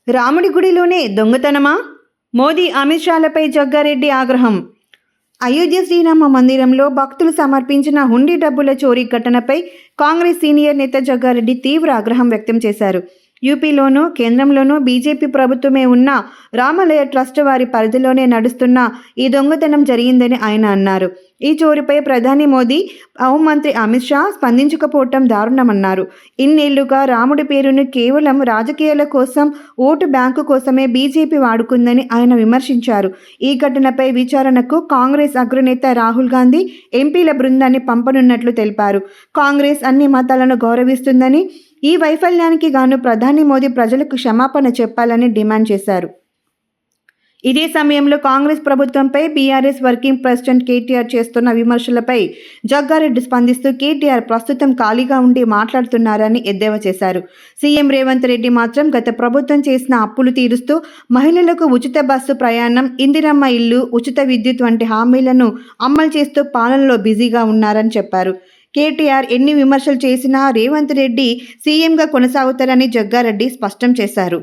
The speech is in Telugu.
రాముడి గుడిలోనే దొంగతనమా? మోదీ అమిత్ షాలపై జగ్గారెడ్డి ఆగ్రహం. అయోధ్య శ్రీరామ మందిరంలో భక్తులు సమర్పించిన హుండీ డబ్బుల చోరీ ఘటనపై కాంగ్రెస్ సీనియర్ నేత జగ్గారెడ్డి తీవ్ర ఆగ్రహం వ్యక్తం చేశారు. యూపీలోనూ కేంద్రంలోనూ బీజేపీ ప్రభుత్వమే ఉన్న రామాలయ ట్రస్ట్ వారి పరిధిలోనే నడుస్తున్న ఈ దొంగతనం జరిగిందని ఆయన అన్నారు. ఈ చోరీపై ప్రధాని మోదీ, హోంమంత్రి అమిత్ షా స్పందించకపోవటం దారుణమన్నారు. ఇన్నేళ్లుగా రాముడి పేరును కేవలం రాజకీయాల కోసం, ఓటు బ్యాంకు కోసమే బీజేపీ వాడుకుందని ఆయన విమర్శించారు. ఈ ఘటనపై విచారణకు కాంగ్రెస్ అగ్రనేత రాహుల్ గాంధీ ఎంపీల బృందాన్ని పంపనున్నట్లు తెలిపారు. కాంగ్రెస్ అన్ని మతాలను గౌరవిస్తుందని, ఈ వైఫల్యానికి గాను ప్రధాని మోదీ ప్రజలకు క్షమాపణ చెప్పాలని డిమాండ్ చేశారు. ఇదే సమయంలో కాంగ్రెస్ ప్రభుత్వంపై బీఆర్ఎస్ వర్కింగ్ ప్రెసిడెంట్ కేటీఆర్ చేస్తున్న విమర్శలపై జగ్గారెడ్డి స్పందిస్తూ కేటీఆర్ ప్రస్తుతం ఖాళీగా ఉండి మాట్లాడుతున్నారని ఎద్దేవా చేశారు. సీఎం రేవంత్ రెడ్డి మాత్రం గత ప్రభుత్వం చేసిన అప్పులు తీరుస్తూ మహిళలకు ఉచిత బస్సు ప్రయాణం, ఇందిరమ్మ ఇల్లు, ఉచిత విద్యుత్ వంటి హామీలను అమలు చేస్తూ పాలనలో బిజీగా ఉన్నారని చెప్పారు. కేటీఆర్ ఎన్ని విమర్శలు చేసినా రేవంత్ రెడ్డి సీఎంగా కొనసాగుతారని జగ్గారెడ్డి స్పష్టం చేశారు.